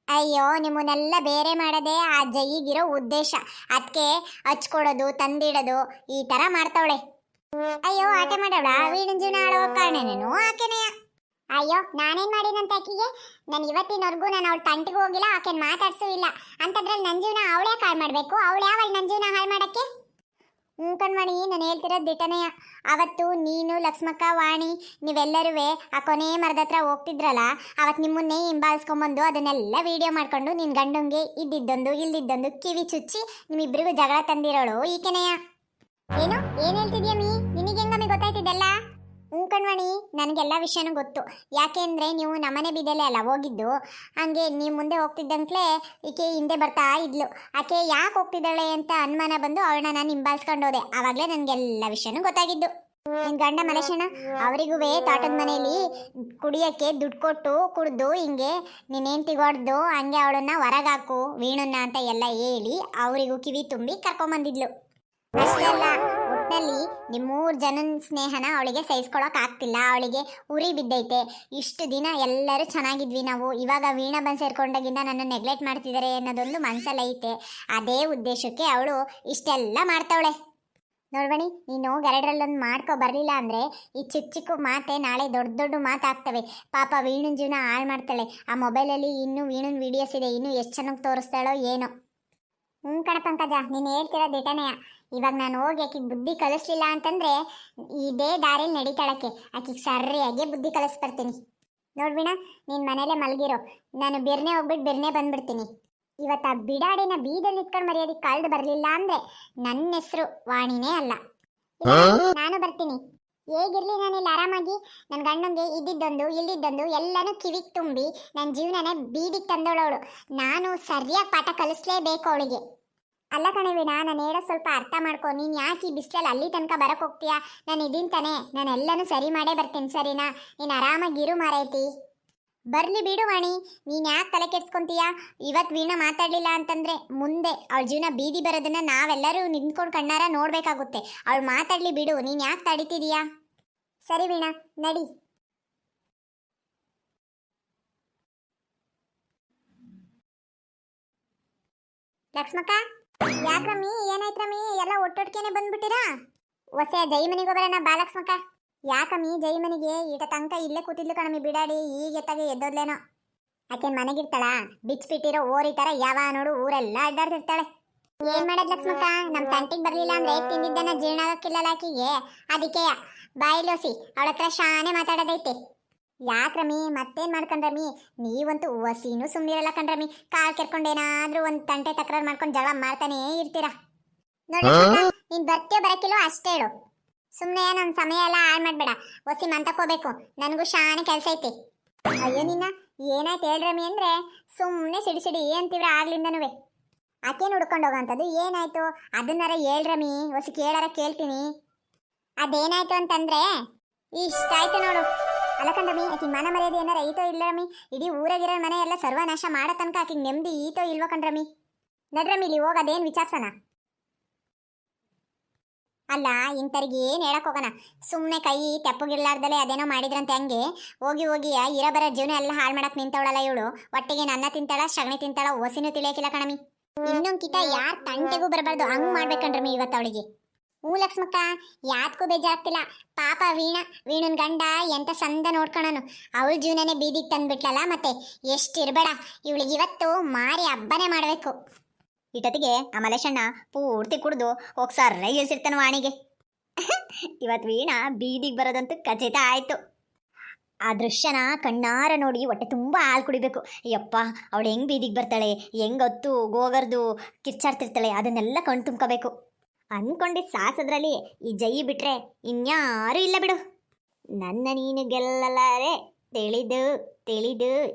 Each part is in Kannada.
ಅಯ್ಯೋ ನಿಮ್ಮನ್ನೆಲ್ಲ ಬೇರೆ ಮಾಡದೆ ಆ ಜೈಗಿರೋ ಉದ್ದೇಶ. ಅದಕ್ಕೆ ಹಚ್ಕೊಡೋದು ತಂದಿಡೋದು ಈ ತರ ಮಾಡ್ತಾವಳೆ. ಅಯ್ಯೋ ಆಟ ಮಾಡವಳ ವೀಣನ್ ಜೀವನ ಆಳೋ ಕಾರಣನೇನು ಆಕೆನೆಯ. ಅಯ್ಯೋ ನಾನೇನ್ ಮಾಡಿನಂತ ಆಕಿಗೆ? ನಾನು ಇವತ್ತಿನವರೆಗೂ ನಾನು ಅವಳ ತಂಟಿಗೆ ಹೋಗಿಲ್ಲ, ಆಕೆನ್ ಮಾತಾಡ್ಸೂ ಇಲ್ಲ. ಅಂತದ್ರಲ್ಲಿ ನನ್ನ ಜೀವನ ಅವಳೇ ಹಾಳು ಮಾಡ್ಬೇಕು? ಅವಳು ಯಾವಳು ನನ್ನ ಜೀವನ ಹಾಳು ಮಾಡಕ್ಕೆ? ಕಣ್ವಾಣಿ, ನಾನು ಹೇಳ್ತಿರೋದು ದಿಟನೆಯ. ಅವತ್ತು ನೀನು ಲಕ್ಷ್ಮಕ್ಕ ವಾಣಿ ನೀವೆಲ್ಲರೂ ಆ ಕೊನೆ ಮರದ ಹತ್ರ ಹೋಗ್ತಿದ್ರಲ್ಲ, ಅವತ್ತು ನಿಮ್ಮನ್ನೇ ಹಿಂಬಾಲಿಸ್ಕೊಂಬಂದು ಅದನ್ನೆಲ್ಲ ವಿಡಿಯೋ ಮಾಡ್ಕೊಂಡು ನಿನ್ನ ಗಂಡಂಗೆ ಇದ್ದಿದ್ದೊಂದು ಇಲ್ದಿದ್ದೊಂದು ಕಿವಿ ಚುಚ್ಚಿ ನಿಮ್ಮಿಬ್ಬರಿಗೂ ಜಗಳ ತಂದಿರೋಳು ಈಕೆನೆಯ. ಏನು ಏನ್ ಹೇಳ್ತಿದ್ಯಾ ಮೀ? ನಿನಗೆ ಹೆಂಗಮ್ಮಿ ಗೊತ್ತಾಯ್ತಿದ್ದೆಲ್ಲ? ಕಣ್ವಾಣಿ, ನನಗೆಲ್ಲ ವಿಷಯನೂ ಗೊತ್ತು. ಯಾಕೆಂದ್ರೆ ನೀವು ನಮ್ಮನೆ ಬೀದಲ್ಲೇ ಅಲ್ಲ ಹೋಗಿದ್ದು. ಹಂಗೆ ನೀವು ಮುಂದೆ ಹೋಗ್ತಿದ್ದಂಕ್ಲೇ ಈಕೆ ಹಿಂದೆ ಬರ್ತಾ ಇದ್ಲು. ಆಕೆ ಯಾಕೆ ಹೋಗ್ತಿದ್ದಾಳೆ ಅಂತ ಅನುಮಾನ ಬಂದು ಅವಳನ್ನ ನಾನು ಹಿಂಬಾಲಿಸ್ಕೊಂಡು ಹೋದೆ. ಆವಾಗಲೇ ನನಗೆಲ್ಲ ವಿಷಯನೂ ಗೊತ್ತಾಗಿದ್ದು. ನಿನ್ ಗಂಡ ಮಲೇಶಣ್ಣ ಅವರಿಗೂ ತೋಟದ ಮನೆಯಲ್ಲಿ ಕುಡಿಯೋಕ್ಕೆ ದುಡ್ಡು ಕೊಟ್ಟು ಕುಡ್ದು ಹಿಂಗೆ ನೀನೇನು ತಿಗೊಡ್ದು ಹಂಗೆ ಅವಳನ್ನ ಹೊರಗಾಕು ವೀಣನ್ನ ಅಂತ ಎಲ್ಲ ಹೇಳಿ ಅವರಿಗೂ ಕಿವಿ ತುಂಬಿ ಕರ್ಕೊಂಬಂದಿದ್ಲು. ಅಷ್ಟೇ ಅಲ್ಲ, ಒಟ್ಟಿನಲ್ಲಿ ನಿಮ್ಮೂರು ಜನನ ಸ್ನೇಹನ ಅವಳಿಗೆ ಸಹಿಸ್ಕೊಳಕ್ ಆಗ್ತಿಲ್ಲ. ಅವಳಿಗೆ ಉರಿ ಬಿದ್ದೈತೆ. ಇಷ್ಟು ದಿನ ಎಲ್ಲರೂ ಚೆನ್ನಾಗಿದ್ವಿ ನಾವು, ಇವಾಗ ವೀಣಾ ಬಂದು ಸೇರ್ಕೊಂಡಾಗಿಂದ ನನ್ನ ನೆಗ್ಲೆಕ್ಟ್ ಮಾಡ್ತಿದ್ದಾರೆ ಅನ್ನೋದೊಂದು ಮನಸ್ಸಲ್ಲಿ ಐತೆ. ಅದೇ ಉದ್ದೇಶಕ್ಕೆ ಅವಳು ಇಷ್ಟೆಲ್ಲ ಮಾಡ್ತಾವಳೆ. ನೋಡ್ಬಣಿ, ನೀನು ಎರಡರಲ್ಲೊಂದು ಮಾಡ್ಕೊ ಬರಲಿಲ್ಲ ಅಂದರೆ ಈ ಚಿಕ್ಕ ಚಿಕ್ಕ ಮಾತೆ ನಾಳೆ ದೊಡ್ಡ ದೊಡ್ಡ ಮಾತಾಗ್ತವೆ. ಪಾಪ ವೀಣನ್ ಜೀವನ ಹಾಳು ಮಾಡ್ತಾಳೆ. ಆ ಮೊಬೈಲಲ್ಲಿ ಇನ್ನೂ ವೀಣನ್ ವೀಡಿಯೋಸ್ ಇದೆ, ಇನ್ನೂ ಎಷ್ಟು ಚೆನ್ನಾಗಿ ತೋರಿಸ್ತಾಳೋ ಏನೋ. ಕಣ ಪಂಕಜ, ನೀನು ಹೇಳ್ತಿರೋ ದಿಟನೆಯ. ಇವಾಗ ನಾನು ಹೋಗಿ ಆಕಿಗೆ ಬುದ್ಧಿ ಕಲಿಸ್ಲಿಲ್ಲ ಅಂತಂದ್ರೆ ಇದೇ ದಾರಿಲಿ ನಡೀತಾಳಕ್ಕೆ. ಆಕಿಗೆ ಸರಿಯಾಗಿ ಬುದ್ಧಿ ಕಲಿಸ್ಬರ್ತೀನಿ. ನೋಡ್ಬಿಣ, ನೀನು ಮನೇಲೆ ಮಲಗಿರೋ, ನಾನು ಬಿರ್ನೆ ಹೋಗ್ಬಿಟ್ಟು ಬಿರ್ನೆ ಬಂದ್ಬಿಡ್ತೀನಿ. ಇವತ್ತು ಆ ಬಿಡಾಡಿನ ಬೀದಲ್ಲಿ ಇಟ್ಕೊಂಡು ಮರ್ಯಾದಕ್ಕೆ ಕಳೆದು ಬರಲಿಲ್ಲ ಅಂದ್ರೆ ನನ್ನ ಹೆಸರು ವಾಣಿನೇ ಅಲ್ಲ. ನಾನು ಬರ್ತೀನಿ. ಹೇಗಿರ್ಲಿ, ನಾನಿಲ್ಲಿ ಆರಾಮಾಗಿ ನನ್ನ ಗಂಡಂಗೆ ಇದ್ದಿದ್ದೊಂದು ಇಲ್ದಿದ್ದೊಂದು ಎಲ್ಲನೂ ಕಿವಿಗೆ ತುಂಬಿ ನನ್ನ ಜೀವನನೇ ಬೀದಿಗೆ ತಂದೋಳವಳು. ನಾನು ಸರಿಯಾಗಿ ಪಾಠ ಕಲಿಸ್ಲೇಬೇಕು ಅವಳಿಗೆ. ಅಲ್ಲ ಕಣವಿನ, ನಾನು ಹೇಳೋ ಸ್ವಲ್ಪ ಅರ್ಥ ಮಾಡ್ಕೊ. ನೀನು ಯಾಕೆ ಈ ಬಿಸಿಲಲ್ಲಿ ಅಲ್ಲಿ ತನಕ ಬರಕ್ಕೆ ಹೋಗ್ತೀಯಾ? ನಾನು ಇದೀನಿ ತಾನೆ, ನಾನು ಎಲ್ಲನೂ ಸರಿ ಮಾಡೇ ಬರ್ತೀನಿ, ಸರಿನಾ? ನೀನು ಆರಾಮಾಗಿರು ಮಾರೈತಿ. ಬರಲಿ ಬಿಡು ವಾಣಿ, ನೀನು ಯಾಕೆ ತಲೆ ಕೆಡ್ಸ್ಕೊಂತೀಯಾ? ಇವತ್ತು ವೀಣಾ ಮಾತಾಡಲಿಲ್ಲ ಅಂತಂದರೆ ಮುಂದೆ ಅವಳ ಜೀವನ ಬೀದಿ ಬರೋದನ್ನು ನಾವೆಲ್ಲರೂ ನಿಂತ್ಕೊಂಡು ಕಣ್ಣಾರ ನೋಡಬೇಕಾಗುತ್ತೆ. ಅವಳು ಮಾತಾಡಲಿ ಬಿಡು, ನೀನು ಯಾಕೆ ತಡಿತಿದೀಯಾ? ಸರಿ ವೀಣಾ, ನಡಿ. ಲಕ್ಷ್ಮಕ್ಕ, ಯಾಕ್ರಮ್ಮಿ ಏನಾಯ್ತ್ರಮ್ಮಿ? ಎಲ್ಲ ಒಟ್ಟೊಟ್ಟಿಗೆನೆ ಬಂದ್ಬಿಟ್ಟಿರಾ? ಹೊಸ ಜೈ ಮನೆಗೆ ಬರೋಣ ಬಾ ಲಕ್ಷ್ಮಕ್ಕ. ಯಾಕಮ್ಮಿ ಜೈ ಮನೆಗೆ ಈಟ ತನಕ ಇಲ್ಲೇ ಕೂತಿದ್ಲು ಕಣಮ್ಮಿ ಬಿಡಾಡಿ. ಈಗ ಎತ್ತಾಗೆ ಎದ್ದೋದ್ಲೇನೋ. ಆಕೆನ್ ಮನೆಗಿರ್ತಾಳ? ಬಿಚ್ಚಿಬಿಟ್ಟಿರೋ ಓರಿ ಥರ ಯಾವ ನೋಡು ಊರೆಲ್ಲ ಅಡ್ಡಾಡ್ತಿರ್ತಾಳೆ. ಏನ್ ಮಾಡೋದ್ ಲಕ್ಷ್ಮಕ್ಕ, ನಮ್ಮ ತಂಟಿಗೆ ಬರಲಿಲ್ಲ ಅಂದ್ರೆ ತಿಂದಿದ್ದನ್ನ ಜೀರ್ಣ ಆಗಕ್ಕಿಲ್ಲಲ್ಲ ಆಕಿಗೆ. ಅದಕ್ಕೆ ಬಾಯಿಲೋಸಿ ಅವಳ ಹತ್ರ ಶಾನೆ ಮಾತಾಡೋದೈತೆ. ಯಾಕ್ರಮಿ ಮತ್ತೇನ್ ಮಾಡ್ಕೊಂಡ್ರಮಿ? ನೀವಂತೂ ವಸೀನು ಸುಮ್ಮನಿರಲ್ಲ ಕಣ್ರಮಿ. ಕಾಲ್ ಕೆರ್ಕೊಂಡೇನಾದ್ರೂ ಒಂದು ತಂಟೆ ತಕರಾರು ಮಾಡ್ಕೊಂಡು ಜಗಳ ಮಾಡ್ತಾನೇ ಇರ್ತೀರಾ. ನೋಡಿ, ನೀನ್ ಬರ್ತೀಯೋ ಬರಕಿಲ್ಲೋ ಅಷ್ಟೇ ಹೇಳು. ಸುಮ್ಮನೆ ನನ್ನ ಸಮಯ ಎಲ್ಲ ಹಾಳು ಮಾಡ್ಬೇಡ. ವಸಿ ಮಂತಕೋಬೇಕು, ನನಗೂ ಶಾನೆ ಕೆಲಸ ಐತಿ. ಅಯ್ಯೋ ನಿನ್ನ, ಏನಾಯ್ತು ಹೇಳ್ರಮಿ ಅಂದ್ರೆ ಸುಮ್ಮನೆ ಸಿಡಿ ಸಿಡಿ ಅಂತೀವ್ರ ಆಗ್ಲಿಂದನುವೆ. ಆಕೇನು ಹುಡ್ಕೊಂಡು ಹೋಗೋಂಥದ್ದು ಏನಾಯ್ತು ಅದನ್ನಾರ ಹೇಳ್ರಮಿ, ವಸಿ ಕೇಳಾರ ಕೇಳ್ತೀನಿ. ಅದೇನಾಯ್ತು ಅಂತಂದ್ರೆ ಇಷ್ಟಾಯ್ತು ನೋಡು. ಅಲ್ಲಕಂದ್ರಮಿ, ಆಕಿ ಮನ ಮರ್ಯಾದೆ ಏನಾರ ಐತೋ ಇಲ್ಲರಮಿ? ಇಡೀ ಊರಾಗಿರೋ ಮನೆ ಎಲ್ಲ ಸರ್ವನಾಶ ಮಾಡೋ ತನಕ ಆಕಿಗೆ ನೆಮ್ಮದಿ ಈತೋ ಇಲ್ವೋ ಕಣ್ರಮಿ? ನಡ್ರಮಿ ಇಲ್ಲಿ ಹೋಗಿ ಅದೇನು ವಿಚಾರಿಸೋಣ. ಅಲ್ಲ, ಇಂಥವ್ರಿಗೆ ಏನು ಹೇಳಕ್ ಹೋಗೋಣ? ಸುಮ್ಮನೆ ಕೈ ತೆಪ್ಪಗಿರ್ಲಾರ್ದಲೆ ಅದೇನೋ ಮಾಡಿದ್ರಂತೆ. ಹಂಗೆ ಹೋಗಿ ಹೋಗಿ ಇರೋ ಬರೋ ಜೀವನ ಎಲ್ಲ ಹಾಳು ಮಾಡಕ್ ನಿಂತವಳಲ್ಲ ಇವಳು. ಒಟ್ಟಿಗೆ ನನ್ನ ತಿಂತಾಳ, ಸಗಣಿ ತಿಂತಾಳ, ಓಸಿನೂ ತಿಳಿಯಕ್ಕಿಲ್ಲ ಕಣಮಿ. ಇನ್ನೊಂದು ಕಿತ ಯಾರ ತಂಟೆಗೂ ಬರಬಾರ್ದು, ಹಂಗೆ ಮಾಡ್ಬೇಕಂಡ್ರಮಿ ಇವತ್ತು ಅವಳಿಗೆ. ಹ್ಞೂ ಲಕ್ಷ್ಮಕ್ಕ, ಯಾತ್ಗೂ ಬೇಜಾರಾಗ್ತಿಲ್ಲ. ಪಾಪ ವೀಣನ್ ಗಂಡ ಎಂತ ಸಂದ ನೋಡ್ಕೊಳನು. ಅವಳ ಜೀವನನೇ ಬೀದಿಗೆ ತಂದ್ಬಿಟ್ಲಲ್ಲ, ಮತ್ತೆ ಎಷ್ಟಿರ್ಬೇಡ ಇವಳಿಗೆ ಇವತ್ತು ಮಾರಿ ಹಬ್ಬನೇ ಮಾಡಬೇಕು. ಇಟತಿಗೆ ಆ ಮಲೇಶಣ್ಣ ಪೂರ್ತಿ ಕುಡ್ದು ಹೋಗಿ ಸರ್ರ ಇಳಿಸಿರ್ತಾನ ವಾಣಿಗೆ. ಇವತ್ತು ವೀಣಾ ಬೀದಿಗೆ ಬರೋದಂತೂ ಖಚಿತ ಆಯಿತು. ಆ ದೃಶ್ಯನ ಕಣ್ಣಾರ ನೋಡಿ ಹೊಟ್ಟೆ ತುಂಬ ಹಾಲು ಕುಡಿಬೇಕು. ಯಪ್ಪ, ಅವಳು ಹೆಂಗೆ ಬೀದಿಗೆ ಬರ್ತಾಳೆ, ಹೆಂಗೆ ಹೊತ್ತು ಗೋಗರ್ದು ಕಿರ್ಚಾಡ್ತಿರ್ತಾಳೆ, ಅದನ್ನೆಲ್ಲ ಕಣ್ ತುಂಬ್ಕೋಬೇಕು ಅಂದ್ಕೊಂಡಿದ್ದು ಸಾಸದ್ರಲ್ಲಿ ಈ ಜೈ ಬಿಟ್ರೆ ಇನ್ಯಾರೂ ಇಲ್ಲ ಬಿಡು. ನನ್ನ ನೀನು ಗೆಲ್ಲಲಾರೆ ತಿಳಿದು ತಿಳಿದು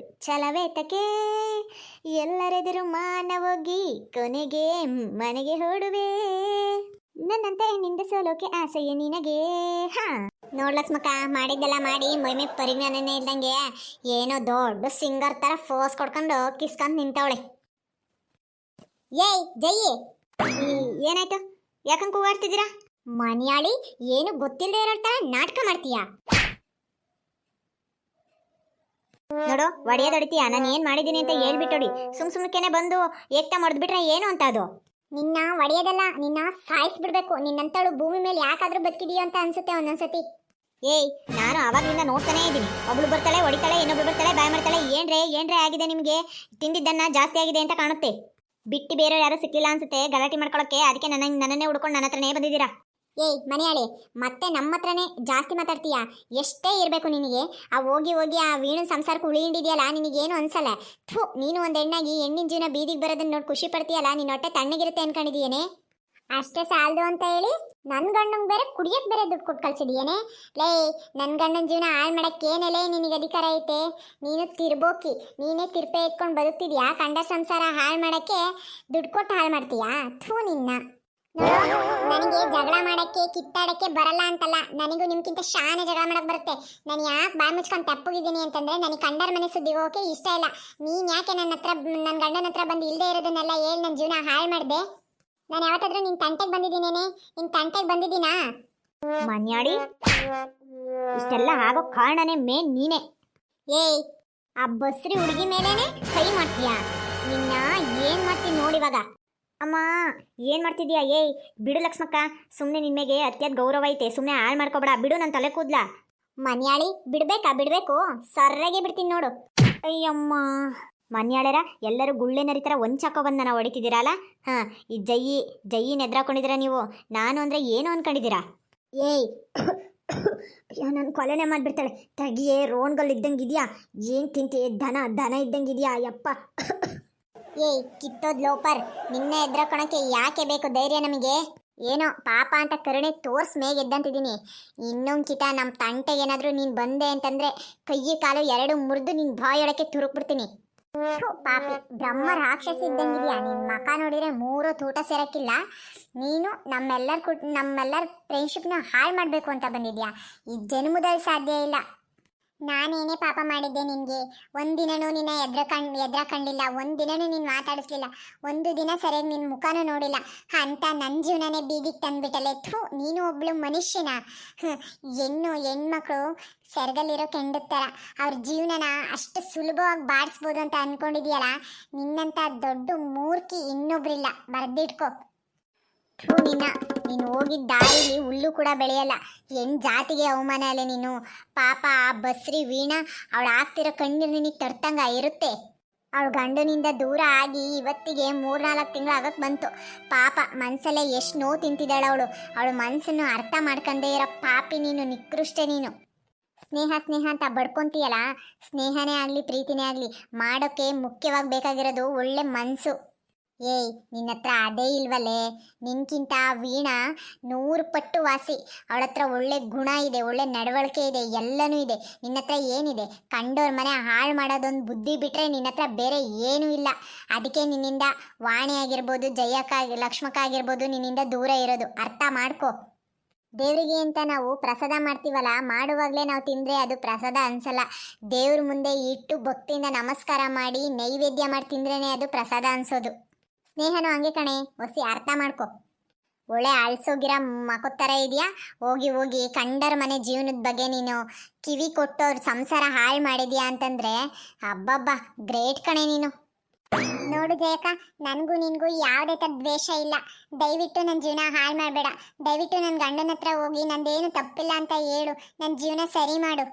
ಛಲವೇ ತಕೆ, ಎಲ್ಲರೆದುರು ಮಾನವೋಗಿ ಕೊನೆಗೆ ಮನೆಗೆ ಹೊಡುವೆ, ನನ್ನಂತೆ ನಿಂದ ಸೋಲೋಕೆ ಆಸೆಯೇ ನಿನಗೆ. ಹಾ ನೋಡ್ ಲಕ್ಷ್ಮಕ್ಕ, ಮಾಡಿದ್ದೆಲ್ಲ ಮಾಡಿ ಮೈಮೆ ಪರಿಜ್ಞಾನನೇ ಇಲ್ದಂಗೆ ಏನೋ ದೊಡ್ಡ ಸಿಂಗರ್ ತರ ಫೋಸ್ ಕೊಡ್ಕೊಂಡು ಕಿಸ್ಕೊಂಡು ನಿಂತವಳೆ. ಏಯ್ ಜಯ್ಯಿ, ಏನಾಯ್ತು? ಯಾಕಂಗೆ ಕೂಗಾಡ್ತಿದ್ದೀರಾ? ಮನ್ಯಾಳಿ, ಏನು ಗೊತ್ತಿಲ್ಲದೆ ಇರೋ ತರ ನಾಟಕ ಮಾಡ್ತೀಯಾ? ನೋಡು ಒಡೆಯೋದು ಹೊಡಿತೀಯ, ನಾನು ಏನು ಮಾಡಿದ್ದೀನಿ ಅಂತ ಹೇಳ್ಬಿಟ್ಟೊಡಿ. ಸುಮ್ಕೆನೆ ಬಂದು ಏಕ್ತಾ ಮಾಡಿದ್ಬಿಟ್ರೆ ಏನು ಅಂತ ಅದು. ನಿನ್ನ ಒಡೆಯೋದಲ್ಲ, ನಿನ್ನ ಸಾಯಿಸ್ಬಿಡ್ಬೇಕು. ನಿನ್ನಂತಳು ಭೂಮಿ ಮೇಲೆ ಯಾಕಾದ್ರೂ ಬದುಕಿದೀಯ ಅಂತ ಅನ್ಸುತ್ತೆ ಒಂದೊಂದ್ಸತಿ. ಏಯ್, ನಾನು ಆವಾಗಲಿಂದ ನೋಡ್ತಾನೇ ಇದ್ದೀನಿ. ಒಬ್ಳು ಬರ್ತಾಳೆ ಹೊಡಿತಾಳೆ, ಇನ್ನೊಬ್ಳು ಬರ್ತಾಳೆ ಬಾಯ್ ಮಾಡ್ತಾಳೆ. ಏನ್ರೇ ಆಗಿದೆ ನಿಮಗೆ? ತಿಂದಿದ್ದನ್ನ ಜಾಸ್ತಿ ಆಗಿದೆ ಅಂತ ಕಾಣುತ್ತೆ. ಬಿಟ್ಟು ಬೇರೆ ಯಾರು ಸಿಕ್ಕಿಲ್ಲ ಅನ್ಸುತ್ತೆ ಗಲಾಟೆ ಮಾಡ್ಕೊಳಕ್ಕೆ. ಅದಕ್ಕೆ ನನ್ನನ್ನೇ ಹುಡ್ಕೊಂಡು ನನ್ನ ಹತ್ರನೇ ಬಂದಿದ್ದೀರಾ. ಏಯ್ ಮನೆಯಾಳೆ, ಮತ್ತೆ ನಮ್ಮ ಹತ್ರನೇ ಜಾಸ್ತಿ ಮಾತಾಡ್ತೀಯ. ಎಷ್ಟೇ ಇರಬೇಕು ನಿನಗೆ. ಹೋಗಿ ಆ ವೀಣು ಸಂಸಾರಕ್ಕೆ ಹುಳಿ ಹಿಂಡಿದೆಯಲ್ಲ, ನಿನಗೇನು ಅನ್ಸಲ್ಲ. ಥೂ, ನೀನು ಒಂದು ಹೆಣ್ಣಾಗಿ ಹೆಣ್ಣಿನ ಜೀವನ ಬೀದಿಗೆ ಬರೋದನ್ನ ನೋಡಿ ಖುಷಿ ಪಡ್ತೀಯಲ್ಲ, ನಿನ್ನ ಹೊಟ್ಟೆ ತಣ್ಣಗಿರುತ್ತೆ ಅನ್ಕೊಂಡಿದೀಯೇನೆ. ಅಷ್ಟೇ ಸಾಲದು ಅಂತ ಹೇಳಿ ನನ್ನ ಗಂಡಂಗೆ ಬೇರೆ ಕುಡಿಯಕ್ಕೆ ಬೇರೆ ದುಡ್ಡು ಕೊಟ್ಟು ಕಳ್ಸಿದೀಯೇನೆ. ಲೇ, ನನ್ನ ಗಂಡನ ಜೀವನ ಹಾಳು ಮಾಡಕ್ಕೆ ಏನೆಲ್ಲೇ ನಿನಗೆ ಅಧಿಕಾರ ಐತೆ? ನೀನು ತಿರ್ಬೋಕಿ, ನೀನೇ ತಿರ್ಪೆ ಎತ್ಕೊಂಡು ಬದುಕ್ತಿದ್ಯಾ. ಕಂಡ ಸಂಸಾರ ಹಾಳು ಮಾಡಕ್ಕೆ ದುಡ್ಡು ಕೊಟ್ಟು ಹಾಳು ಮಾಡ್ತೀಯಾ? ಥೂ ನಿನ್ನ. ನನಗೆ ಜಗಳ ಮಾಡಕ್ಕೆ ಕಿತ್ತಾಡಕ್ಕೆ ಬರಲ್ಲ ಅಂತಲ್ಲ, ನನಗೂ ನಿಮ್ಗಿಂತ ಶಾನೆ ಜಗಳ ಮಾಡಕ್ ಬರುತ್ತೆ. ನಾನು ಯಾಕೆ ಬಾಯಿ ಮುಚ್ಕೊಂಡು ತಪ್ಪಗಿದ್ದೀನಿ ಅಂತಂದ್ರೆ, ನನಗೆ ಕಂಡರ ಮನೆ ಸುದ್ದಿಗೆ ಹೋಗಕ್ಕೆ ಇಷ್ಟ ಇಲ್ಲ. ನೀನ್ ಯಾಕೆ ನನ್ನ ಗಂಡನ ಹತ್ರ ಬಂದು ಇಲ್ಲದೆ ಇರೋದನ್ನೆಲ್ಲ ಹೇಳಿ ನನ್ನ ಜೀವನ ಹಾಳು ಮಾಡಿದೆ? ನಾನು ಯಾವತ್ತಾದ್ರೂ ನಿನ್ ತಂಟೆಗೆ ಬಂದಿದ್ದೀನೇನೆ? ನಿನ್ ತಂಟೆಗೆ ಬಂದಿದ್ದೀನಾ? ಮನ್ಯಾಡಿ, ಇಷ್ಟೆಲ್ಲ ಆಗೋ ಕಾರಣನೇ ಮೇನ್ ನೀನೇ. ಏಯ್, ಆ ಬಸ್ರಿ ಹುಡುಗಿ ಮೇಲೇನೆ ಕೈ ಮಾಡ್ತೀಯಾ? ನಿನ್ನ ಏನ್ ಮಾಡ್ತೀನಿ ನೋಡಿವಾಗ. ಅಮ್ಮ, ಏನು ಮಾಡ್ತಿದ್ಯಾ? ಏಯ್ ಬಿಡು ಲಕ್ಷ್ಮಕ್ಕ, ಸುಮ್ಮನೆ ನಿನ್ಮೆಗೆ ಅತ್ಯಂತ ಗೌರವ ಐತೆ, ಸುಮ್ಮನೆ ಹಾಳು ಮಾಡ್ಕೊಬೇಡ. ಬಿಡು, ನನ್ನ ತಲೆ ಕೂದ್ಲಾ. ಮನ್ಯಾಳಿ, ಬಿಡ್ಬೇಕು, ಸರ್ರಾಗೆ ಬಿಡ್ತೀನಿ ನೋಡು. ಅಯ್ಯಮ್ಮ, ಮನ್ಯಾಳೆರ ಎಲ್ಲರೂ ಗುಳ್ಳೆ ನರಿತರ ಒಂಚಾಕೋ ಬಂದು ನಾನು ಹೊಡಿತಿದ್ದೀರಲ್ಲ. ಹಾಂ, ಈ ಜಯ್ಯಿನ ಎದ್ರಾಕೊಂಡಿದ್ದೀರಾ ನೀವು. ನಾನು ಅಂದರೆ ಏನು ಅನ್ಕೊಂಡಿದ್ದೀರಾ? ಏಯ್, ನಾನು ಕೊಲೆನೇ ಮಾಡಿಬಿಡ್ತಾಳೆ. ತಗಿಯೇ, ರೋಣ್ಗಲ್ ಇದ್ದಂಗೆ ಇದೆಯಾ? ಏನು ತಿಂತಿ? ದನ ಇದ್ದಂಗೆ ಇದೆಯಾ? ಯಪ್ಪ. ಏಯ್ ಕಿತ್ತೋದ್ ಲೋಪರ್, ನಿನ್ನೆ ಎದ್ರಕೊಳಕ್ಕೆ ಯಾಕೆ ಬೇಕು ಧೈರ್ಯ ನಮಗೆ? ಏನೋ ಪಾಪ ಅಂತ ಕರುಣೆ ತೋರ್ಸ್ ಮೇಗೆ ಎದ್ದಂತಿದ್ದೀನಿ. ಇನ್ನೊಂದು ಕಿತ ನಮ್ಮ ತಂಟೆಗೆ ಏನಾದರೂ ನೀನು ಬಂದೆ ಅಂತಂದ್ರೆ ಕೈ ಕಾಲು ಎರಡು ಮುರಿದು ನಿನ್ನ ಬಾಯೊಳಕ್ಕೆ ತುರುಕ್ಬಿಡ್ತೀನಿ. ಪಾಪಿ ಬ್ರಹ್ಮ ರಾಕ್ಷಸಿ ಇದ್ದಂಗಿದ್ಯಾ. ನಿನ್ನ ಮಕ ನೋಡಿದ್ರೆ 3 ತೂಟ ಸೇರಕ್ಕಿಲ್ಲ. ನೀನು ನಮ್ಮೆಲ್ಲರ ಫ್ರೆಂಡ್ಶಿಪ್ನ ಹಾಳು ಮಾಡಬೇಕು ಅಂತ ಬಂದಿದ್ಯಾ. ಈ ಜನ್ಮದಲ್ಲಿ ಸಾಧ್ಯ ಇಲ್ಲ. ನಾನೇನೇ ಪಾಪ ಮಾಡಿದ್ದೆ ನಿನಗೆ? ಒಂದಿನನೂ ನಿನ್ನ ಎದ್ರ ಕಂಡಿಲ್ಲ, ಒಂದಿನನೂ ನೀನು ಮಾತಾಡಿಸ್ಲಿಲ್ಲ, ಒಂದು ದಿನ ಸರಿಯಾಗಿ ನಿನ್ನ ಮುಖನೂ ನೋಡಿಲ್ಲ. ಅಂತ ನನ್ನ ಜೀವನನೇ ಬೀದಿಗೆ ತಂದ್ಬಿಟ್ಟಲೆ. ಥೂ, ನೀನು ಒಬ್ಳು ಮನುಷ್ಯನ? ಹೆಣ್ಮಕ್ಳು ಸೆರಗಲ್ಲಿರೋ ಕೆಂಡದ ಅವ್ರ ಜೀವನನ ಅಷ್ಟು ಸುಲಭವಾಗಿ ಬಾಡಿಸ್ಬೋದು ಅಂತ ಅನ್ಕೊಂಡಿದ್ಯಲ್ಲ. ನಿನ್ನಂಥ ದೊಡ್ಡ ಮೂರ್ಖಿ ಇನ್ನೊಬ್ರಿಲ್ಲ, ಬರ್ದಿಟ್ಕೋ. ಥೂ ನಿನ್ನ, ನೀನು ಹೋಗಿದ್ದ ದಾರಿಲಿ ಹುಲ್ಲು ಕೂಡ ಬೆಳೆಯಲ್ಲ. ಹೆಣ್ಣು ಜಾತಿಗೆ ಅವಮಾನ ಅಲ್ಲ ನೀನು. ಪಾಪ ಆ ಬಸ್ರಿ ವೀಣಾ, ಅವಳು ಆಗ್ತಿರೋ ಕಣ್ಣೀರು ನಿನಗೆ ತರ್ತಂಗ ಇರುತ್ತೆ. ಅವಳು ಗಂಡನಿಂದ ದೂರ ಆಗಿ ಇವತ್ತಿಗೆ 3-4 ತಿಂಗಳು ಆಗಕ್ಕೆ ಬಂತು. ಪಾಪ ಮನಸ್ಸಲ್ಲೇ ಎಷ್ಟು ನೋವು ತಿಂತಿದ್ದಾಳೆ ಅವಳು ಮನಸ್ಸನ್ನು ಅರ್ಥ ಮಾಡ್ಕೊಂಡೇ ಇರೋ ಪಾಪಿ ನೀನು, ನಿಕೃಷ್ಟೆ ನೀನು. ಸ್ನೇಹ ಅಂತ ಬಡ್ಕೊಂತೀಯಲ್ಲ, ಸ್ನೇಹನೇ ಆಗಲಿ ಪ್ರೀತಿನೇ ಆಗಲಿ ಮಾಡೋಕ್ಕೆ ಮುಖ್ಯವಾಗಿ ಬೇಕಾಗಿರೋದು ಒಳ್ಳೆ ಮನಸ್ಸು. ಏಯ್, ನಿನ್ನ ಹತ್ರ ಅದೇ ಇಲ್ವಲ್ಲೇ? ನಿನ್ಕಿಂತ ವೀಣಾ 100 ಪಟ್ಟು ವಾಸಿ. ಅವಳ ಹತ್ರ ಒಳ್ಳೆ ಗುಣ ಇದೆ, ಒಳ್ಳೆ ನಡವಳಿಕೆ ಇದೆ, ಎಲ್ಲನೂ ಇದೆ. ನಿನ್ನ ಹತ್ರ ಏನಿದೆ? ಕಂಡೋರ್ ಮನೆ ಹಾಳು ಮಾಡೋದೊಂದು ಬುದ್ಧಿ ಬಿಟ್ಟರೆ ನಿನ್ನ ಹತ್ರ ಬೇರೆ ಏನೂ ಇಲ್ಲ. ಅದಕ್ಕೆ ನಿನ್ನಿಂದ ವಾಣಿ ಆಗಿರ್ಬೋದು, ಲಕ್ಷ್ಮಕ್ಕ ಆಗಿರ್ಬೋದು ನಿನ್ನಿಂದ ದೂರ ಇರೋದು. ಅರ್ಥ ಮಾಡ್ಕೊ. ದೇವರಿಗೆ ಅಂತ ನಾವು ಪ್ರಸಾದ ಮಾಡ್ತೀವಲ್ಲ, ಮಾಡುವಾಗಲೇ ನಾವು ತಿಂದರೆ ಅದು ಪ್ರಸಾದ ಅನ್ಸಲ್ಲ. ದೇವ್ರ ಮುಂದೆ ಇಟ್ಟು ಭಕ್ತಿಯಿಂದ ನಮಸ್ಕಾರ ಮಾಡಿ ನೈವೇದ್ಯ ಮಾಡಿ ತಿಂದ್ರೇ ಅದು ಪ್ರಸಾದ ಅನ್ಸೋದು. ಸ್ನೇಹನೂ ಹಂಗೆ ಕಣೆ, ಹೊಸಿ ಅರ್ಥ ಮಾಡ್ಕೊ. ಒಳ್ಳೆ ಅಳ್ಸೋಗಿರೋ ಮಕ್ಕದ ಥರ ಇದೆಯಾ? ಹೋಗಿ ಕಂಡರ ಮನೆ ಜೀವನದ ಬಗ್ಗೆ ನೀನು ಕಿವಿ ಕೊಟ್ಟು ಅವ್ರ ಸಂಸಾರ ಹಾಳು ಮಾಡಿದ್ಯಾ ಅಂತಂದರೆ ಹಬ್ಬಬ್ಬ ಗ್ರೇಟ್ ಕಣೆ ನೀನು. ನೋಡು ಜಯಕ್ಕ, ನನಗೂ ನಿನಗೂ ಯಾವುದೇ ಥರ ದ್ವೇಷ ಇಲ್ಲ. ದಯವಿಟ್ಟು ನನ್ನ ಜೀವನ ಹಾಳು ಮಾಡಬೇಡ. ದಯವಿಟ್ಟು ನನ್ನ ಗಂಡನ ಹತ್ರ ಹೋಗಿ ನಂದೇನು ತಪ್ಪಿಲ್ಲ ಅಂತ ಹೇಳು, ನನ್ನ ಜೀವನ ಸರಿ ಮಾಡು.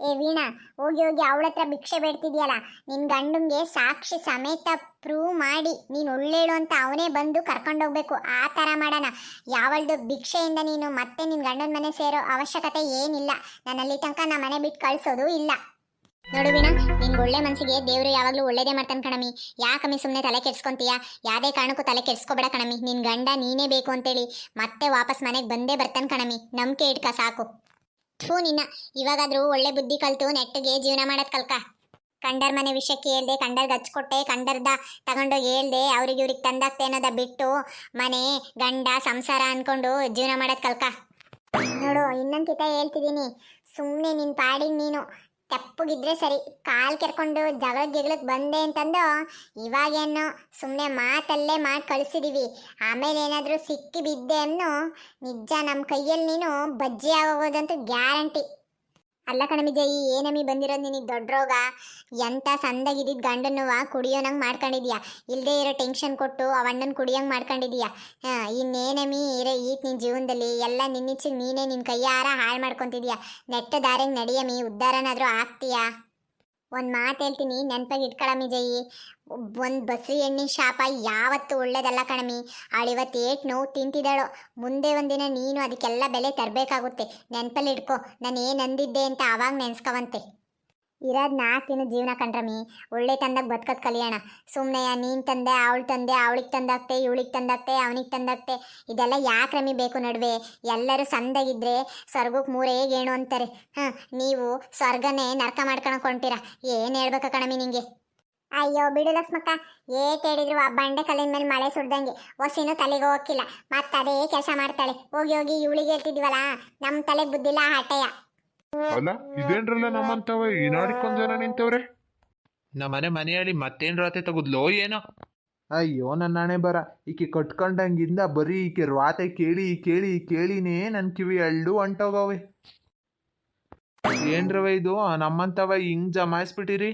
ಏ ವೀಣಾ, ಹೋಗಿ ಅವಳ ಹತ್ರ ಭಿಕ್ಷೆ ಬೇಡ್ತಿದ್ಯಲ್ಲ, ನಿನ್ನ ಗಂಡಂಗೆ ಸಾಕ್ಷಿ ಸಮೇತ ಪ್ರೂವ್ ಮಾಡಿ ನೀನು ಒಳ್ಳೇಳು ಅಂತ ಅವನೇ ಬಂದು ಕರ್ಕೊಂಡೋಗ್ಬೇಕು. ಆ ಥರ ಮಾಡೋಣ. ಯಾವಳ್ದು ಭಿಕ್ಷೆಯಿಂದ ನೀನು ಮತ್ತೆ ನಿನ್ನ ಗಂಡನ ಮನೆ ಸೇರೋ ಅವಶ್ಯಕತೆ ಏನಿಲ್ಲ. ನಾನು ಅಲ್ಲಿ ತನಕ ನಮ್ಮ ಮನೆ ಬಿಟ್ಟು ಕಳಿಸೋದು ಇಲ್ಲ. ನೋಡು ವೀಣಾ, ನಿನ್ಗೆ ಒಳ್ಳೆ ಮನಸ್ಸಿಗೆ ದೇವರು ಯಾವಾಗಲೂ ಒಳ್ಳೇದೇ ಮಾಡ್ತಾನೆ ಕಣಮಿ. ಯಾಕಮ್ಮಿ ಸುಮ್ಮನೆ ತಲೆ ಕೆಡ್ಸ್ಕೊಂತೀಯ? ಯಾವುದೇ ಕಾರಣಕ್ಕೂ ತಲೆ ಕೆಡ್ಸ್ಕೊಬೇಡ ಕಣಮಿ. ನಿನ್ನ ಗಂಡ ನೀನೇ ಬೇಕು ಅಂತೇಳಿ ಮತ್ತೆ ವಾಪಸ್ ಮನೆಗೆ ಬಂದೇ ಬರ್ತಾನೆ ಕಣಮಿ. ನಂಬಿಕೆ ಇಟ್ಕ ಸಾಕು. ಥೂ ನಿನ್ನ, ಇವಾಗಾದ್ರೂ ಒಳ್ಳೆ ಬುದ್ಧಿ ಕಲ್ತು ನೆಟ್ಟಿಗೆ ಜೀವನ ಮಾಡೋದು ಕಲ್ಕ. ಕಂಡರ್ ಮನೆ ವಿಷಯಕ್ಕೆ ಹೇಳ್ದೆ, ಕಂಡರ್ಗೆ ಹಚ್ಕೊಟ್ಟೆ, ಕಂಡರ್ದ ತಗೊಂಡೋಗಿ ಹೇಳ್ದೆ ಅವ್ರಿಗೆ ಇವ್ರಿಗೆ ತಂದಾಗ್ತೆ ಅನ್ನೋದ ಬಿಟ್ಟು ಮನೆ ಗಂಡ ಸಂಸಾರ ಅನ್ಕೊಂಡು ಜೀವನ ಮಾಡೋದು ಕಲ್ಕ. ನೋಡು, ಇನ್ನೊಂದ್ಕಿತ ಹೇಳ್ತಿದ್ದೀನಿ, ಸುಮ್ಮನೆ ನಿನ್ನ ಪಾಡಿಗೆ ನೀನು ತೆಪ್ಪಗಿದ್ರೆ ಸರಿ. ಕಾಲು ಕೆರ್ಕೊಂಡು ಜಗಳಕ್ಕೆ ಬಂದೆ ಅಂತಂದು ಇವಾಗೇನು ಸುಮ್ಮನೆ ಮಾತಲ್ಲೇ ಮಾಡಿ ಕಳಿಸಿದೀವಿ. ಆಮೇಲೆ ಏನಾದರೂ ಸಿಕ್ಕಿ ಬಿದ್ದೆ ಅನ್ನೋ ನಿಜ ನಮ್ಮ ಕೈಯಲ್ಲಿ ನೀನು ಬಜ್ಜಿ ಆಗೋದಂತೂ ಗ್ಯಾರಂಟಿ. ಅಲ್ಲ ಕಣಮಿ ಜೈ, ಏನಮ್ಮಿ ಬಂದಿರೋದು ನಿನಗೆ ದೊಡ್ಡ ರೋಗ? ಎಂತ ಸಂದಾಗಿದ್ದಿದ್ದು ಗಂಡನ್ನವ ಕುಡಿಯೋನಂಗೆ ಮಾಡ್ಕೊಂಡಿದ್ಯಾ, ಇಲ್ಲದೆ ಇರೋ ಟೆನ್ಷನ್ ಕೊಟ್ಟು ಅವಣ್ಣನ ಕುಡಿಯಂಗೆ ಮಾಡ್ಕೊಂಡಿದ್ಯಾ. ಇನ್ನೇನಮ್ಮಿ ಈತ್ ನಿನ್ನ ಜೀವನದಲ್ಲಿ ಎಲ್ಲ ನಿನ್ನಿಚ್ಚಿಗೆ ನೀನೇ ನಿನ್ನ ಕೈಯಾರ ಹಾಳು ಮಾಡ್ಕೊತಿದ್ಯಾ. ನೆಟ್ಟ ದಾರಿಗೆ ನಡಿಯಮ್ಮಿ, ಉದ್ಧಾರನಾದರೂ ಆಗ್ತೀಯಾ? ಒಂದು ಮಾತು ಹೇಳ್ತೀನಿ, ನೆನಪಾಗಿ ಇಟ್ಕೊಳಮ್ಮಿ ಜೈ. ಒಂದು ಬಸ್ರಿ ಹೆಣ್ಣಿನ ಶಾಪ ಯಾವತ್ತೂ ಒಳ್ಳೇದಲ್ಲ ಕಣಮಿ. ಅವಳಿವತ್ತು ಏಟ್ ನೋವು ತಿಂತಿದ್ದಾಳೋ, ಮುಂದೆ ಒಂದಿನ ನೀನು ಅದಕ್ಕೆಲ್ಲ ಬೆಲೆ ತರಬೇಕಾಗುತ್ತೆ. ನೆನಪಲ್ಲಿ ಇಟ್ಕೊ, ನಾನು ಏನು ಅಂದಿದ್ದೆ ಅಂತ ಆವಾಗ ನೆನೆಸ್ಕೊವಂತೆ. ಇರೋದು 4 ದಿನ ಜೀವನ ಕಂಡ್ರಮ್ಮಿ, ಒಳ್ಳೆ ತಂದಾಗ ಬದುಕೋದು ಕಲಿಯೋಣ. ಸುಮ್ಮನೆ ನೀನು ತಂದೆ, ಅವಳು ತಂದೆ, ಅವಳಿಗೆ ತಂದಾಗ್ತೆ, ಇವಳಿಗೆ ತಂದಾಗ್ತೆ, ಅವನಿಗೆ ತಂದಾಗ್ತೆ, ಇದೆಲ್ಲ ಯಾಕೆ ರಮ್ಮಿ ಬೇಕು ನಡುವೆ? ಎಲ್ಲರೂ ಸಂದಾಗಿದ್ರೆ ಸ್ವರ್ಗಕ್ಕೆ 3 ಗೇಣು ಅಂತಾರೆ. ನೀವು ಸ್ವರ್ಗನೇ ನರಕ ಮಾಡ್ಕೊಳಕ್ ಹೊಂಟೀರ. ಏನು ಹೇಳ್ಬೇಕ ಕಣಮಿ ನಿಂಗೆ? ಅಯ್ಯೋ ಬಿಡು ಲಕ್ಷ್ಮಕ್ಕ, ಏಟ್ ಹೇಳಿದ್ರು ಆ ಬಂಡೆ ಕಲ್ಲಿನ ಮೇಲೆ ಮಳೆ ಸುಡ್ದಂಗೆ ಹೊಸಿನೂ ತಲೆಗೆ ಹೋಗಿಲ್ಲ. ಮತ್ತೆ ಅದೇ ಕೆಲಸ ಮಾಡ್ತಾಳೆ. ಹೋಗಿ ಹೋಗಿ ಇವಳಿಗೆ ಹೇಳ್ತಿದ್ವಲ್ಲ, ನಮ್ಮ ತಲೆಗೆ ಬುದ್ಧಿಲ್ಲ ಆ ಹಠೆಯ. ಅಲ್ಲ ಇದೇನ್ರಲ್ಲ ನಮ್ಮಂತವ ಈನಾಡಿಕೊಂಡ್ ಜನ ನಿಂತವ್ರೆ. ನಮ್ಮನೆ ಮನೆಯಲ್ಲಿ ಮತ್ತೇನ್ ರಾತೆ ತಗುದ್ಲೋ ಏನೋ. ಅಯ್ಯೋ ನನ್ನ ಹಣೆ ಬರ, ಈಕೆ ಕಟ್ಕೊಂಡಂಗಿಂದ ಬರೀ ಈಕೆ ರಾತೆ ಕೇಳಿ ಕೇಳಿ ಕೇಳಿನೇ ನನ್ನ ಕಿವಿ ಎಳ್ಳು ಅಂಟೋಗವೆ. ಏನ್ರವ ಇದು ನಮ್ಮಂತವ ಹಿಂಗ್ ಜಮಾಯಿಸ್ಬಿಟ್ಟಿರಿ?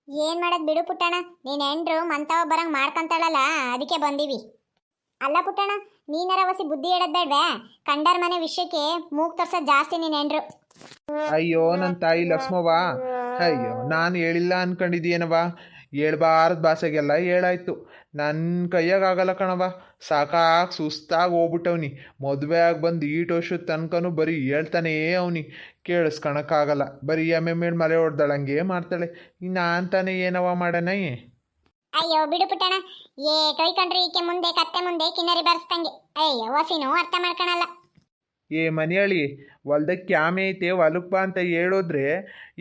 ಏನ್ ಮಾಡೋದ್ ಬಿಡು ಪುಟ್ಟಣ, ನೀನ್ ಹೆಂಡ್ರು ಮಂತವ ಬರಂಗ್ ಮಾಡ್ಕೊಂತಾಳಲ್ಲ, ಅದಕ್ಕೆ ಬಂದೀವಿ. ಅಲ್ಲ ಪುಟ್ಟಣ, ನೀನರ ಹೊಸಿ ಬುದ್ಧಿ ಹೇಳದ್ ಬೇಡ್ವೆ? ಕಂಡರ್ ಮನೆ ವಿಷಯಕ್ಕೆ ಮೂಗ್ ತೋರ್ಸೋದ್ ಜಾಸ್ತಿ ನೀನ್ ಹೆಂಡ್ರು. ಅಯ್ಯೋ ನನ್ನ ತಾಯಿ ಲಕ್ಷ್ಮವ್ವ, ಅಯ್ಯೋ ನಾನು ಹೇಳಿಲ್ಲ ಅನ್ಕೊಂಡಿದ್ದೀನವ. ಹೇಳ್ಬಾರ್ದು ಭಾಷೆಗೆಲ್ಲ ಹೇಳಾಯ್ತು. ನನ್ನ ಕೈಯಾಗಲ್ಲ ಕಣವ, ಸಾಕಾಗಿ ಸುಸ್ತಾಗಿ ಹೋಗ್ಬಿಟ್ಟವ್ನಿ. ಮದುವೆ ಆಗಿ ಬಂದು ಈಟು ವರ್ಷದ ತನಕನೂ ಬರೀ ಹೇಳ್ತಾನೇ ಅವನಿ, ಕೇಳಿಸ್ಕೊಳಕ್ಕಾಗಲ್ಲ. ಬರೀ ಮೇಲೆ ಮಲೆ ಹೊಡ್ದಾಳಂಗೆ ಮಾಡ್ತಾಳೆ. ನಾನು ತಾನೇ ಏನವ ಮಾಡೋಣ? ಅಯ್ಯೋ ಬಿಡು ಪುಟ್ಟಣ, ಟೊಯ್ಕೊಂಡ್ರಿ ಈಕೆ ಮುಂದೆ ಕತ್ತೆ ಮುಂದೆ ಕಿನ್ನರಿ ಬರ್ಸ್ದಂಗೆ. ಅಯ್ಯೋ ಹೊಸಿನೂ ಅರ್ಥ ಮಾಡ್ಕೊಳಲ್ಲ. ಏ ಮನೆಯಳಿ, ಹೊಲ್ದಕ್ಕೆ ಕ್ಯಾಮೆ ಐತೆ ಹೊಲಕ್ಕೆ ಬಾ ಅಂತ ಹೇಳೋದ್ರೆ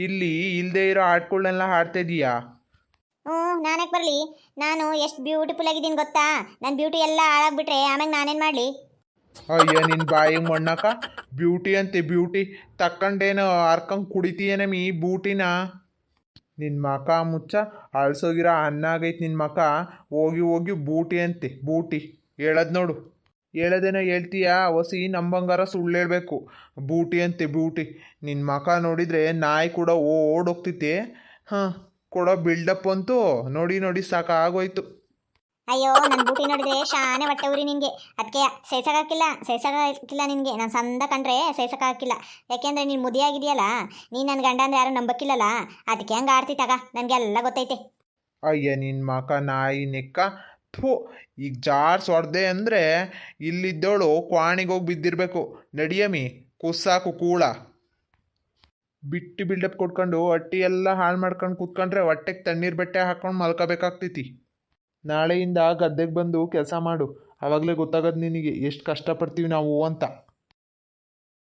ಇಲ್ಲಿ ಇಲ್ಲದೆ ಇರೋ ಹಾಡ್ಗಳನ್ನೆಲ್ಲ ಹಾಡ್ತಿದೀಯಾ? ನಾನಕ್ಕೆ ಬರಲಿ? ನಾನು ಎಷ್ಟು ಬ್ಯೂಟಿಫುಲ್ ಆಗಿದ್ದೀನಿ ಗೊತ್ತಾ? ನನ್ನ ಬ್ಯೂಟಿ ಎಲ್ಲ ಹಾಳಾಗ್ಬಿಟ್ರೆ ಆಮೇಲೆ ನಾನೇನು ಮಾಡಲಿ? ಅಯ್ಯ ನಿನ್ನ ಬಾಯಿಗೆ ಮಣ್ಣಕ್ಕ, ಬ್ಯೂಟಿ ಅಂತೆ ಬ್ಯೂಟಿ ತಕ್ಕಂಡೇನೋ ಹರ್ಕಂಗೆ ಕುಡಿತೀಯನಮಿ ಈ ಬೂಟಿನ. ನಿನ್ನ ಮಕ ಮುಚ್ಚ, ಅಳ್ಸೋಗಿರೋ ಅನ್ನ ಆಗೈತೆ ನಿನ್ನ ಮಕ. ಹೋಗಿ ಹೋಗಿ ಬೂಟಿ ಅಂತೆ ಬೂಟಿ ಹೇಳೋದು ನೋಡು. ಹೇಳೋದೇನೋ ಹೇಳ್ತೀಯಾ ಹೊಸಿ ನಂಬಂಗಾರ ಸುಳ್ಳು ಹೇಳಬೇಕು. ಬೂಟಿ ಅಂತೆ ಬ್ಯೂಟಿ. ನಿನ್ನ ಮಕ ನೋಡಿದರೆ ನಾಯಿ ಕೂಡ ಓಡೋಗ್ತೈತೆ. ಕೊಡೋ ಬಿಲ್ಡಪ್ ಅಂತೂ ನೋಡಿ ನೋಡಿ ಸಾಕಾಗೋಯ್ತು. ಅಯ್ಯೋ ನನ್ನ ಬೂಟಿ ನೋಡಿದ್ರೆ ಶಾನೆ ಹೊಟ್ಟೆ ಉರಿ ನಿನಗೆ. ಅದಕ್ಕೆ ಸೇರ್ಸೋಕ್ಕಾಗಿಲ್ಲ ನಿನಗೆ. ನಾನು ಸಂದ ಕಂಡ್ರೆ ಸೇರ್ಸೋಕ್ಕಾಗಿಲ್ಲ. ಯಾಕೆಂದರೆ ನೀನು ಮುದಿಯಾಗಿದೆಯಲ್ಲ, ನೀನು ನನ್ನ ಗಂಡ ಅಂದ್ರೆ ಯಾರು ನಂಬಕ್ಕಿಲ್ಲಲ್ಲ, ಅದಕ್ಕೆ ಹಂಗೆ ಆಡ್ತಿತ್ತಾಗ ನನಗೆಲ್ಲ ಗೊತ್ತೈತೆ. ಅಯ್ಯ ನಿನ್ನ ಮಕ ನಾಯಿ ನೆಕ್ಕ. ಥೂ, ಈಗ ಜಾರ್ಸ್ ಹೊಡೆದೆ ಅಂದರೆ ಇಲ್ಲಿದ್ದವಳು ಕ್ವಾಣಿಗೆ ಹೋಗಿ ಬಿದ್ದಿರಬೇಕು. ನಡಿಯಮಿ ಕುಸ್ಸಾಕು ಕೂಳ. ಬಿಟ್ಟು ಬಿಲ್ಡಪ್ ಕೊಟ್ಕೊಂಡು ಹೊಟ್ಟಿ ಎಲ್ಲ ಹಾಳು ಮಾಡ್ಕೊಂಡು ಕೂತ್ಕೊಂಡ್ರೆ ಹೊಟ್ಟೆಗೆ ತಣ್ಣೀರು ಬಟ್ಟೆ ಹಾಕ್ಕೊಂಡು ಮಲ್ಕೋಬೇಕಾಗ್ತೈತಿ. ನಾಳೆಯಿಂದ ಗದ್ದೆಗೆ ಬಂದು ಕೆಲಸ ಮಾಡು, ಆವಾಗಲೇ ಗೊತ್ತಾಗೋದು ನಿನಗೆ ಎಷ್ಟು ಕಷ್ಟಪಡ್ತೀವಿ ನಾವು ಅಂತ.